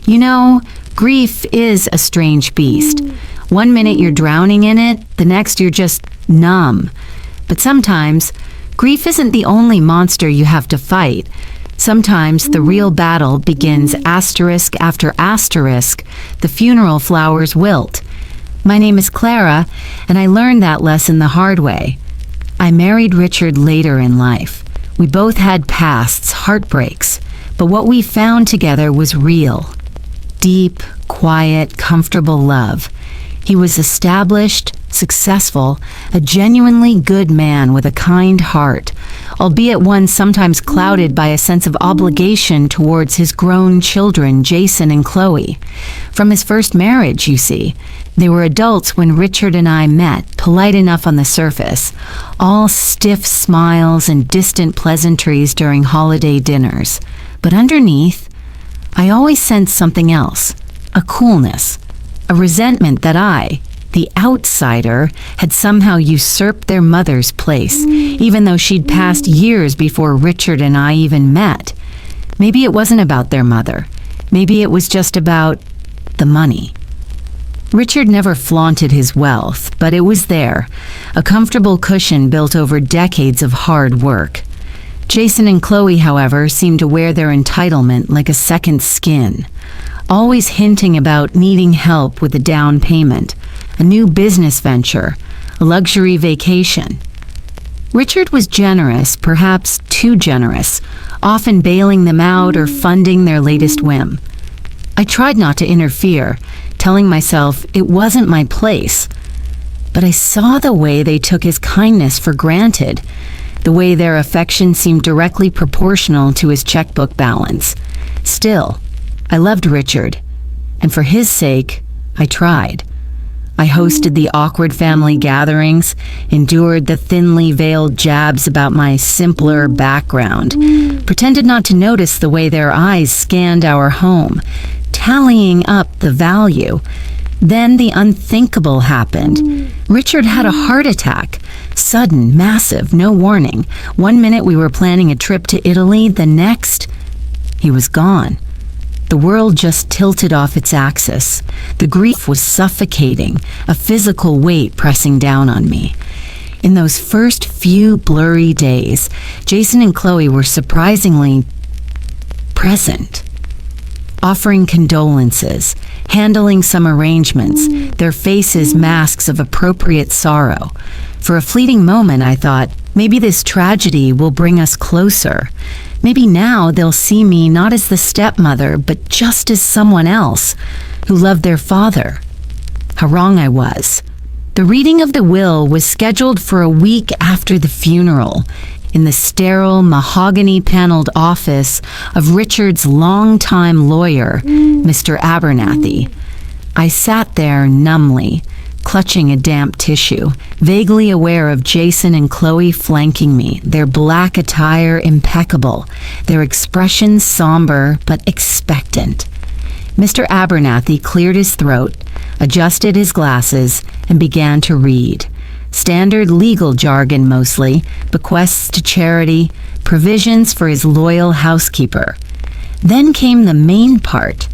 You know, grief is a strange beast. One minute you're drowning in it, the next you're just numb. But sometimes, grief isn't the only monster you have to fight. Sometimes the real battle begins asterisk after asterisk, the funeral flowers wilt. My name is Clara, and I learned that lesson the hard way. I married Richard later in life. We both had pasts, heartbreaks, but what we found together was real. Deep, quiet, comfortable love. He was established, successful, a genuinely good man with a kind heart, albeit one sometimes clouded by a sense of obligation towards his grown children, Jason and Chloe. From his first marriage, you see. They were adults when Richard and I met, polite enough on the surface, all stiff smiles and distant pleasantries during holiday dinners. But underneath, I always sensed something else, a coolness, a resentment that I, the outsider, had somehow usurped their mother's place, even though she'd passed years before Richard and I even met. Maybe it wasn't about their mother. Maybe it was just about the money. Richard never flaunted his wealth, but it was there, a comfortable cushion built over decades of hard work. Jason and Chloe, however, seemed to wear their entitlement like a second skin, always hinting about needing help with a down payment, a new business venture, a luxury vacation. Richard was generous, perhaps too generous, often bailing them out or funding their latest whim. I tried not to interfere, telling myself it wasn't my place. But I saw the way they took his kindness for granted, the way their affection seemed directly proportional to his checkbook balance. Still, I loved Richard, and for his sake, I tried. I hosted the awkward family gatherings, endured the thinly veiled jabs about my simpler background, pretended not to notice the way their eyes scanned our home, tallying up the value. Then the unthinkable happened. Richard had a heart attack. Sudden, massive, no warning. One minute we were planning a trip to Italy, the next, he was gone. The world just tilted off its axis. The grief was suffocating, a physical weight pressing down on me. In those first few blurry days, Jason and Chloe were surprisingly present, offering condolences, handling some arrangements, their faces masks of appropriate sorrow. For a fleeting moment, I thought, maybe this tragedy will bring us closer. Maybe now they'll see me not as the stepmother, but just as someone else who loved their father. How wrong I was. The reading of the will was scheduled for a week after the funeral, in the sterile, mahogany-paneled office of Richard's longtime lawyer, Mr. Abernathy. I sat there numbly, clutching a damp tissue, vaguely aware of Jason and Chloe flanking me, their black attire impeccable, their expressions somber but expectant. Mr. Abernathy cleared his throat, adjusted his glasses, and began to read. Standard legal jargon mostly, bequests to charity, provisions for his loyal housekeeper. Then came the main part,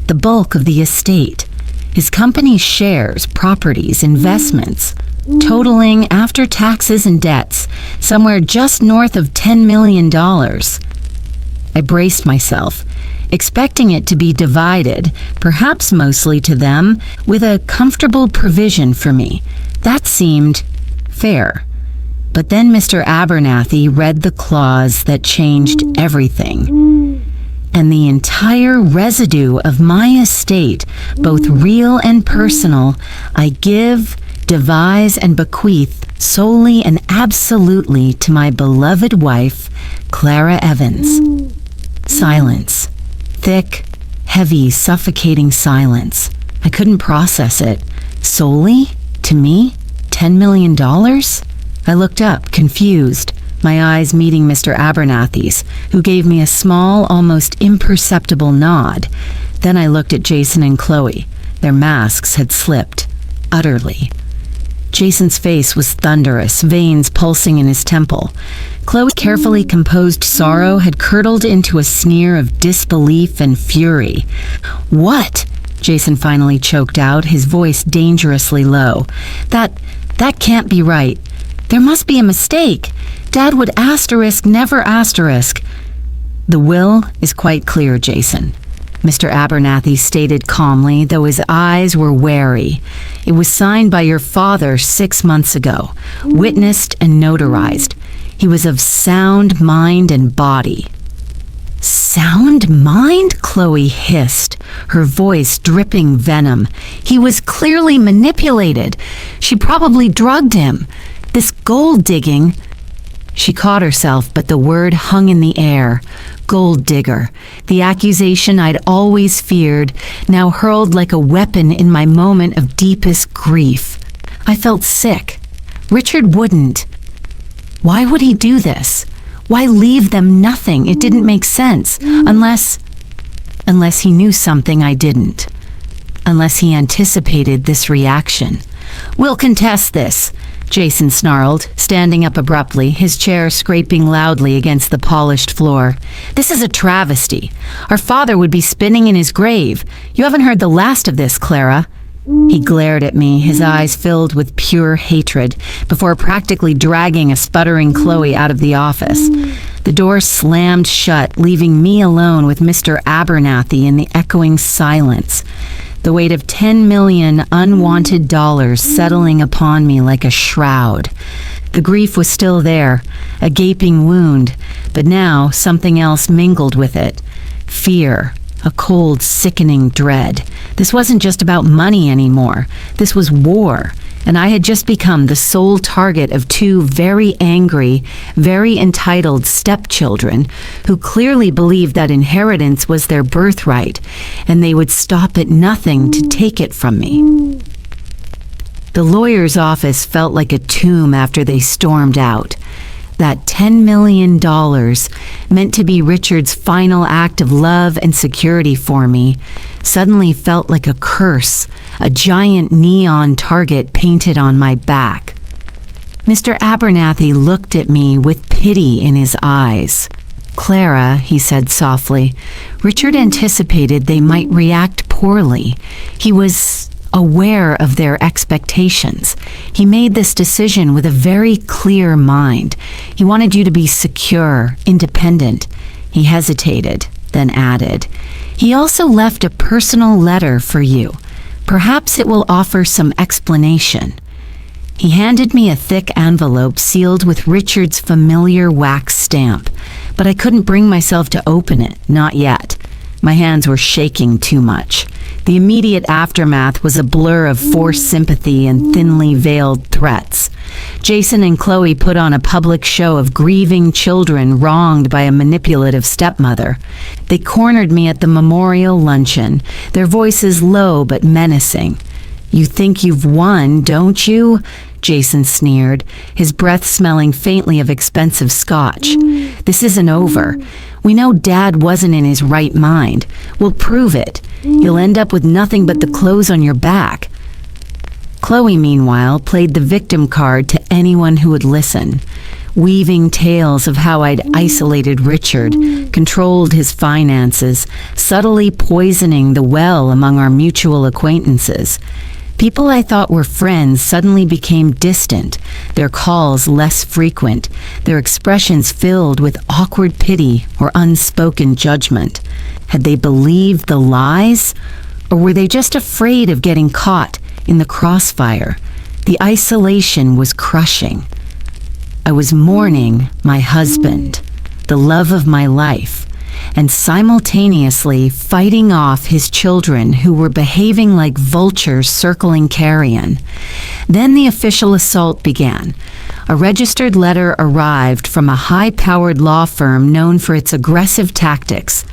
the bulk of the estate. His company's shares, properties, investments, totaling, after taxes and debts, somewhere just north of $10 million. I braced myself, expecting it to be divided, perhaps mostly to them, with a comfortable provision for me. That seemed fair. But then Mr. Abernathy read the clause that changed everything. And the entire residue of my estate, both real and personal, I give, devise, and bequeath solely and absolutely to my beloved wife, Clara Evans. Silence. Thick, heavy, suffocating silence. I couldn't process it. Solely? To me? $10 million? I looked up, confused, my eyes meeting Mr. Abernathy's, who gave me a small, almost imperceptible nod. Then I looked at Jason and Chloe. Their masks had slipped, utterly. Jason's face was thunderous, veins pulsing in his temple. Chloe's carefully composed sorrow had curdled into a sneer of disbelief and fury. "What?" Jason finally choked out, his voice dangerously low. That can't be right. There must be a mistake. Dad would asterisk, never asterisk." "The will is quite clear, Jason," Mr. Abernathy stated calmly, though his eyes were wary. "It was signed by your father 6 months ago, witnessed and notarized. He was of sound mind and body." "Sound mind?" Chloe hissed, her voice dripping venom. "He was clearly manipulated. She probably drugged him. This gold digging—" She caught herself, but the word hung in the air. Gold digger. The accusation I'd always feared, now hurled like a weapon in my moment of deepest grief. I felt sick. Richard wouldn't. Why would he do this? Why leave them nothing? It didn't make sense. Unless he knew something I didn't. Unless he anticipated this reaction. "We'll contest this," Jason snarled, standing up abruptly, his chair scraping loudly against the polished floor. "This is a travesty. Our father would be spinning in his grave. You haven't heard the last of this, Clara." He glared at me, his eyes filled with pure hatred, before practically dragging a sputtering Chloe out of the office. The door slammed shut, leaving me alone with Mr. Abernathy in the echoing silence. The weight of 10 million unwanted dollars settling upon me like a shroud. The grief was still there, a gaping wound, but now something else mingled with it. Fear. A cold, sickening dread. This wasn't just about money anymore. This was war, and I had just become the sole target of 2 very angry, very entitled stepchildren who clearly believed that inheritance was their birthright, and they would stop at nothing to take it from me. The lawyer's office felt like a tomb after they stormed out. That $10 million, meant to be Richard's final act of love and security for me, suddenly felt like a curse, a giant neon target painted on my back. Mr. Abernathy looked at me with pity in his eyes. "Clara," he said softly, "Richard anticipated they might react poorly. He was aware of their expectations. He made this decision with a very clear mind. He wanted you to be secure, independent." He hesitated, then added, "He also left a personal letter for you. Perhaps it will offer some explanation." He handed me a thick envelope sealed with Richard's familiar wax stamp, but I couldn't bring myself to open it, not yet. My hands were shaking too much. The immediate aftermath was a blur of forced sympathy and thinly veiled threats. Jason and Chloe put on a public show of grieving children wronged by a manipulative stepmother. They cornered me at the memorial luncheon, their voices low but menacing. "You think you've won, don't you?" Jason sneered, his breath smelling faintly of expensive scotch. "This isn't over. We know Dad wasn't in his right mind. We'll prove it. You'll end up with nothing but the clothes on your back." Chloe, meanwhile, played the victim card to anyone who would listen, weaving tales of how I'd isolated Richard, controlled his finances, subtly poisoning the well among our mutual acquaintances. People I thought were friends suddenly became distant, their calls less frequent, their expressions filled with awkward pity or unspoken judgment. Had they believed the lies, or were they just afraid of getting caught in the crossfire? The isolation was crushing. I was mourning my husband, the love of my life, and simultaneously fighting off his children who were behaving like vultures circling carrion. Then the official assault began. A registered letter arrived from a high-powered law firm known for its aggressive tactics.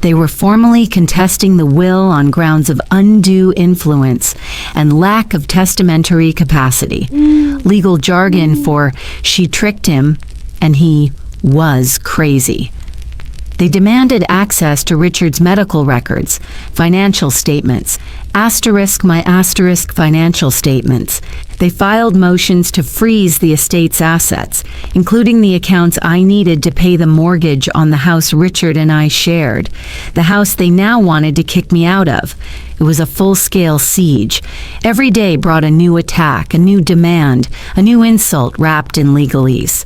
They were formally contesting the will on grounds of undue influence and lack of testamentary capacity. Legal jargon for "she tricked him" and "he was crazy." They demanded access to Richard's medical records, financial statements, *my financial statements. They filed motions to freeze the estate's assets, including the accounts I needed to pay the mortgage on the house Richard and I shared, the house they now wanted to kick me out of. It was a full-scale siege. Every day brought a new attack, a new demand, a new insult wrapped in legalese.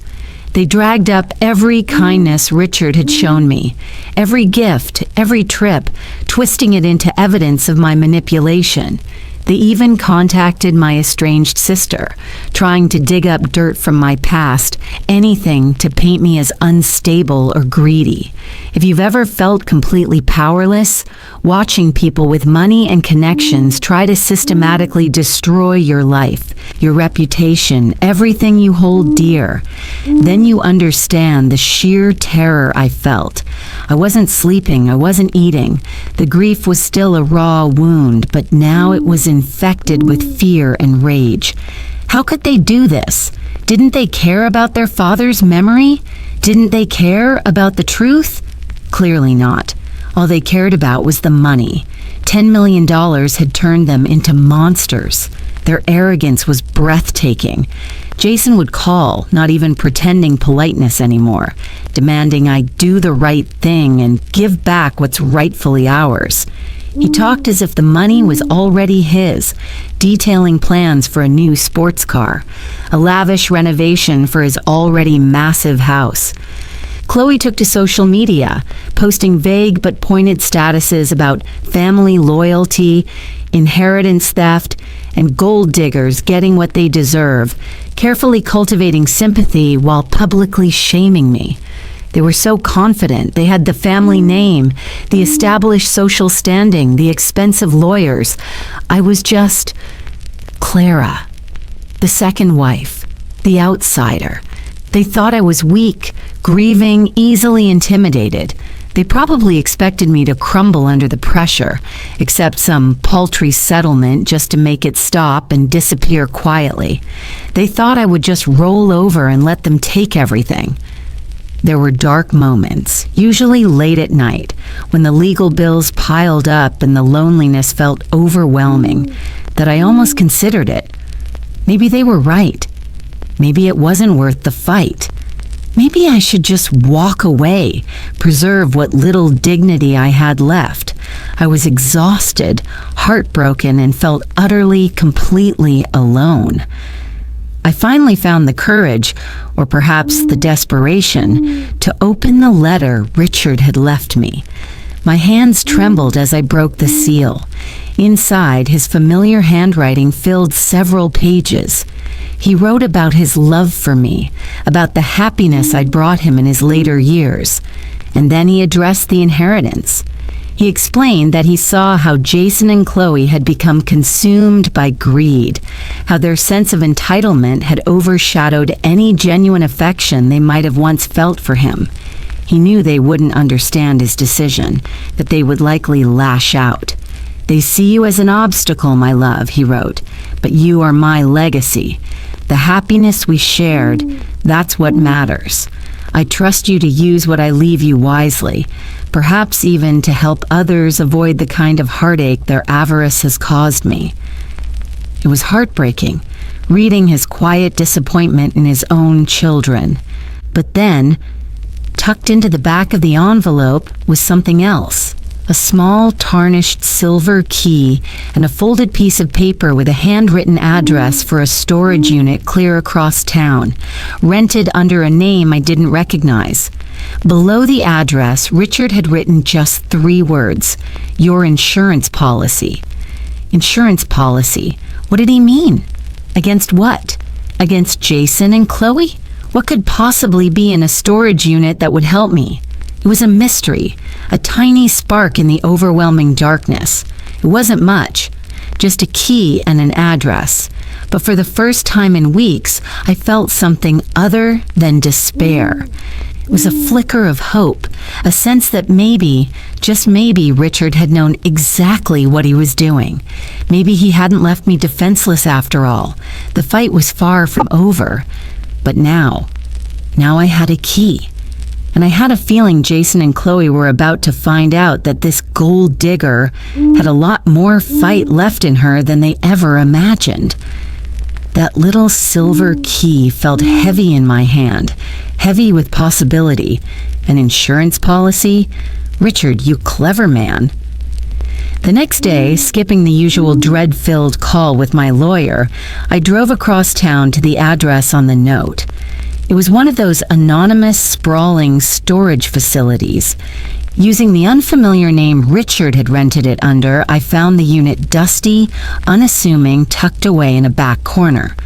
They dragged up every kindness Richard had shown me, every gift, every trip, twisting it into evidence of my manipulation. They even contacted my estranged sister, trying to dig up dirt from my past, anything to paint me as unstable or greedy. If you've ever felt completely powerless, watching people with money and connections try to systematically destroy your life, your reputation, everything you hold dear, then you understand the sheer terror I felt. I wasn't sleeping, I wasn't eating. The grief was still a raw wound, but now it was infected with fear and rage. How could they do this? Didn't they care about their father's memory? Didn't they care about the truth? Clearly not. All they cared about was the money. $10 million had turned them into monsters. Their arrogance was breathtaking. Jason would call, not even pretending politeness anymore, demanding I do the right thing and give back what's rightfully ours. He talked as if the money was already his, detailing plans for a new sports car, a lavish renovation for his already massive house. Chloe took to social media, posting vague but pointed statuses about family loyalty, inheritance theft, and gold diggers getting what they deserve, carefully cultivating sympathy while publicly shaming me. They were so confident. They had the family name, the established social standing, the expensive lawyers. I was just Clara, the second wife, the outsider. They thought I was weak, grieving, easily intimidated. They probably expected me to crumble under the pressure, accept some paltry settlement just to make it stop and disappear quietly. They thought I would just roll over and let them take everything. There were dark moments, usually late at night, when the legal bills piled up and the loneliness felt overwhelming, that I almost considered it. Maybe they were right. Maybe it wasn't worth the fight. Maybe I should just walk away, preserve what little dignity I had left. I was exhausted, heartbroken, and felt utterly, completely alone. I finally found the courage, or perhaps the desperation, to open the letter Richard had left me. My hands trembled as I broke the seal. Inside, his familiar handwriting filled several pages. He wrote about his love for me, about the happiness I'd brought him in his later years. And then he addressed the inheritance. He explained that he saw how Jason and Chloe had become consumed by greed, how their sense of entitlement had overshadowed any genuine affection they might have once felt for him. He knew they wouldn't understand his decision, that they would likely lash out. "They see you as an obstacle, my love," he wrote, "but you are my legacy. The happiness we shared, that's what matters. I trust you to use what I leave you wisely, perhaps even to help others avoid the kind of heartache their avarice has caused me." It was heartbreaking, reading his quiet disappointment in his own children. But then, tucked into the back of the envelope was something else. A small, tarnished silver key and a folded piece of paper with a handwritten address for a storage unit clear across town, rented under a name I didn't recognize. Below the address, Richard had written just 3 words: "Your insurance policy." Insurance policy? What did he mean? Against what? Against Jason and Chloe? What could possibly be in a storage unit that would help me? It was a mystery, a tiny spark in the overwhelming darkness. It wasn't much, just a key and an address. But for the first time in weeks, I felt something other than despair. It was a flicker of hope, a sense that maybe, just maybe, Richard had known exactly what he was doing. Maybe he hadn't left me defenseless after all. The fight was far from over. But now I had a key. And I had a feeling Jason and Chloe were about to find out that this gold digger had a lot more fight left in her than they ever imagined. That little silver key felt heavy in my hand, heavy with possibility. An insurance policy? Richard, you clever man. The next day, skipping the usual dread-filled call with my lawyer, I drove across town to the address on the note. It was one of those anonymous, sprawling storage facilities. Using the unfamiliar name Richard had rented it under, I found the unit dusty, unassuming, tucked away in a back corner.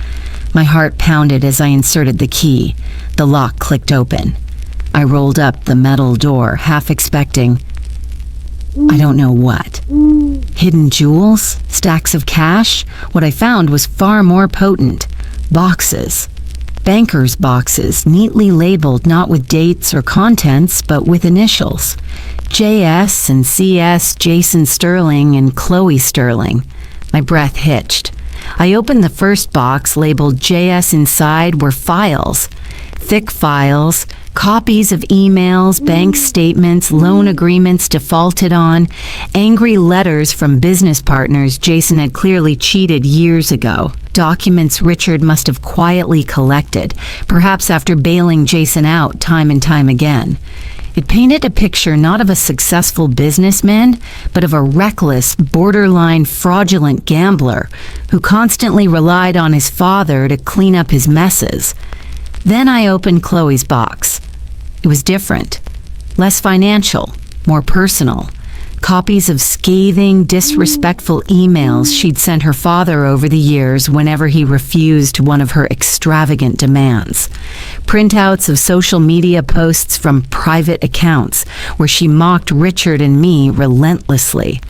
My heart pounded as I inserted the key. The lock clicked open. I rolled up the metal door, half expecting, I don't know what. Hidden jewels? Stacks of cash? What I found was far more potent. Boxes. Bankers' boxes, neatly labeled not with dates or contents, but with initials. JS and CS, Jason Sterling and Chloe Sterling. My breath hitched. I opened the first box labeled JS. Inside were files. Thick files, copies of emails, bank statements, loan agreements defaulted on, angry letters from business partners Jason had clearly cheated years ago. Documents Richard must have quietly collected, perhaps after bailing Jason out time and time again. It painted a picture not of a successful businessman, but of a reckless, borderline fraudulent gambler who constantly relied on his father to clean up his messes. Then I opened Chloe's box. It was different, less financial, more personal. Copies of scathing, disrespectful emails she'd sent her father over the years whenever he refused one of her extravagant demands. Printouts of social media posts from private accounts where she mocked Richard and me relentlessly.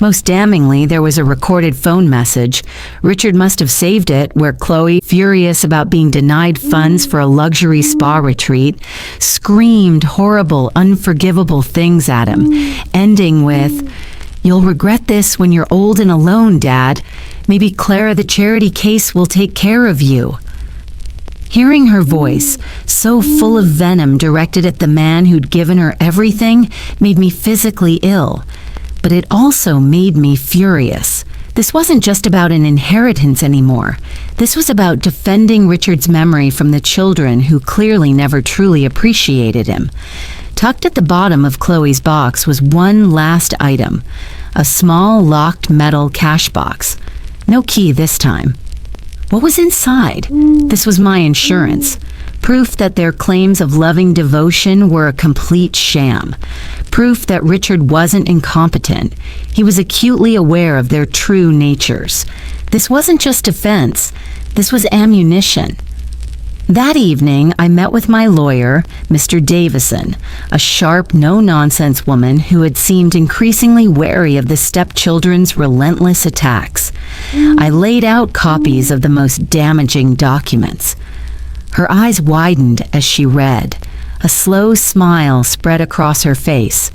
Most damningly, there was a recorded phone message. Richard must have saved it, where Chloe, furious about being denied funds for a luxury spa retreat, screamed horrible, unforgivable things at him, ending with, "You'll regret this when you're old and alone, Dad. Maybe Clara the charity case will take care of you." Hearing her voice, so full of venom directed at the man who'd given her everything, made me physically ill. But it also made me furious. This wasn't just about an inheritance anymore. This was about defending Richard's memory from the children who clearly never truly appreciated him. Tucked at the bottom of Chloe's box was one last item, a small locked metal cash box. No key this time. What was inside? This was my insurance. Proof that their claims of loving devotion were a complete sham. Proof that Richard wasn't incompetent. He was acutely aware of their true natures. This wasn't just defense. This was ammunition. That evening, I met with my lawyer, Mr. Davison, a sharp, no-nonsense woman who had seemed increasingly wary of the stepchildren's relentless attacks. I laid out copies of the most damaging documents. Her eyes widened as she read. A slow smile spread across her face.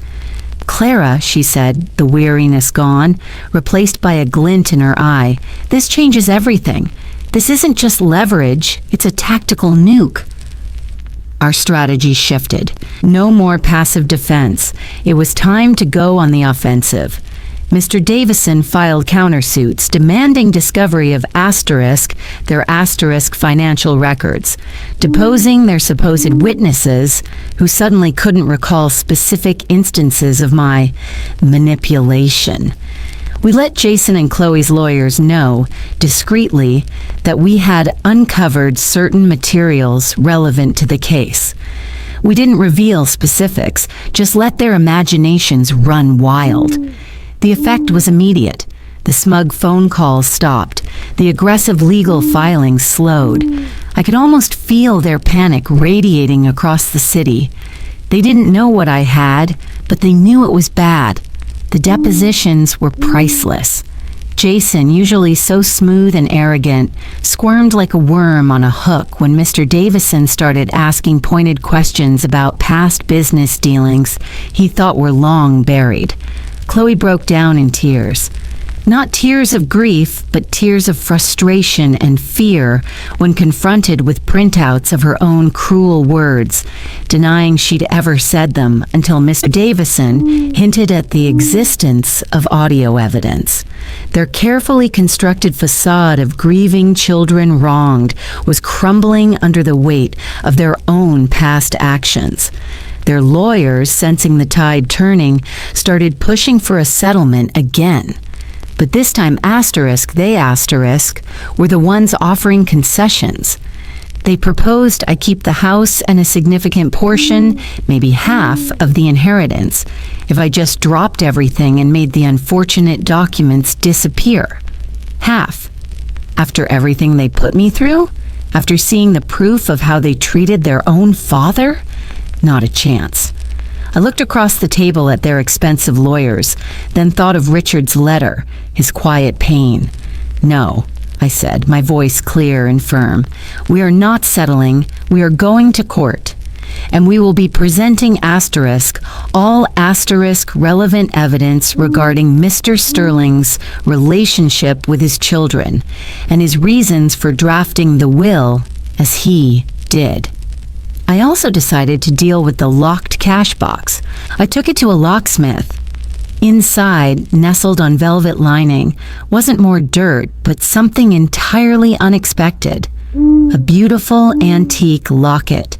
"Clara," she said, the weariness gone, replaced by a glint in her eye, "this changes everything. This isn't just leverage, it's a tactical nuke." Our strategy shifted. No more passive defense. It was time to go on the offensive. Mr. Davison filed countersuits demanding discovery of their financial records, deposing their supposed witnesses who suddenly couldn't recall specific instances of my manipulation. We let Jason and Chloe's lawyers know, discreetly, that we had uncovered certain materials relevant to the case. We didn't reveal specifics, just let their imaginations run wild. The effect was immediate. The smug phone calls stopped. The aggressive legal filings slowed. I could almost feel their panic radiating across the city. They didn't know what I had, but they knew it was bad. The depositions were priceless. Jason, usually so smooth and arrogant, squirmed like a worm on a hook when Mr. Davison started asking pointed questions about past business dealings he thought were long buried. Chloe broke down in tears. Not tears of grief, but tears of frustration and fear when confronted with printouts of her own cruel words, denying she'd ever said them until Mr. Davison hinted at the existence of audio evidence. Their carefully constructed facade of grieving children wronged was crumbling under the weight of their own past actions. Their lawyers, sensing the tide turning, started pushing for a settlement again. But this time they were the ones offering concessions. They proposed I keep the house and a significant portion, maybe half, of the inheritance, if I just dropped everything and made the unfortunate documents disappear. Half. After everything they put me through? After seeing the proof of how they treated their own father? Not a chance. I looked across the table at their expensive lawyers, then thought of Richard's letter, his quiet pain. No, I said, my voice clear and firm. We are not settling. We are going to court. And we will be presenting all relevant evidence regarding Mr. Sterling's relationship with his children and his reasons for drafting the will as he did. I also decided to deal with the locked cash box. I took it to a locksmith. Inside, nestled on velvet lining, wasn't more dirt, but something entirely unexpected. A beautiful antique locket.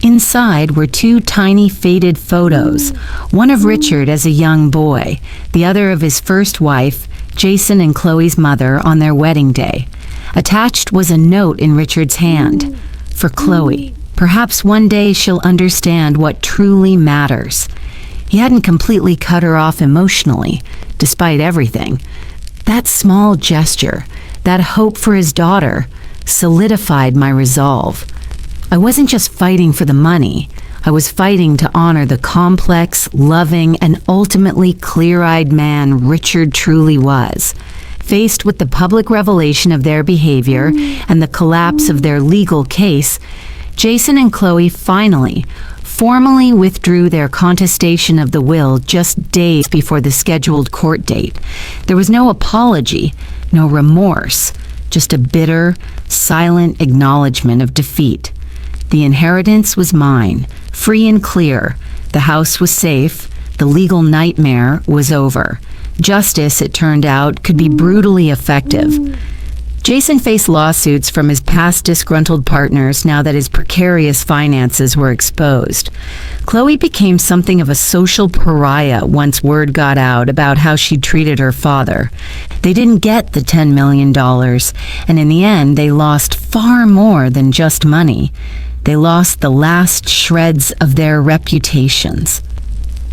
Inside were two tiny faded photos, one of Richard as a young boy, the other of his first wife, Jason and Chloe's mother, on their wedding day. Attached was a note in Richard's hand. For Chloe. Perhaps one day she'll understand what truly matters. He hadn't completely cut her off emotionally, despite everything. That small gesture, that hope for his daughter, solidified my resolve. I wasn't just fighting for the money. I was fighting to honor the complex, loving, and ultimately clear-eyed man Richard truly was. Faced with the public revelation of their behavior and the collapse of their legal case, Jason and Chloe finally, formally withdrew their contestation of the will just days before the scheduled court date. There was no apology, no remorse, just a bitter, silent acknowledgement of defeat. The inheritance was mine, free and clear. The house was safe. The legal nightmare was over. Justice, it turned out, could be brutally effective. Jason faced lawsuits from his past disgruntled partners now that his precarious finances were exposed. Chloe became something of a social pariah once word got out about how she treated her father. They didn't get the $10 million, and in the end, they lost far more than just money. They lost the last shreds of their reputations.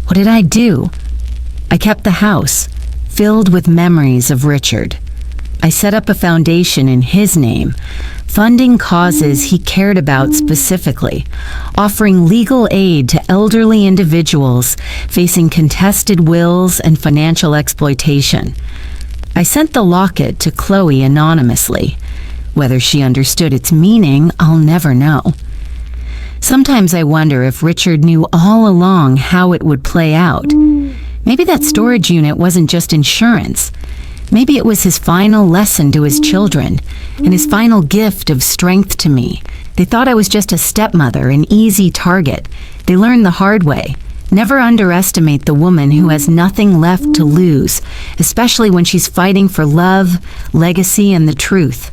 What did I do? I kept the house, filled with memories of Richard. I set up a foundation in his name, funding causes he cared about specifically, offering legal aid to elderly individuals facing contested wills and financial exploitation. I sent the locket to Chloe anonymously. Whether she understood its meaning, I'll never know. Sometimes I wonder if Richard knew all along how it would play out. Maybe that storage unit wasn't just insurance. Maybe it was his final lesson to his children, and his final gift of strength to me. They thought I was just a stepmother, an easy target. They learned the hard way. Never underestimate the woman who has nothing left to lose, especially when she's fighting for love, legacy, and the truth.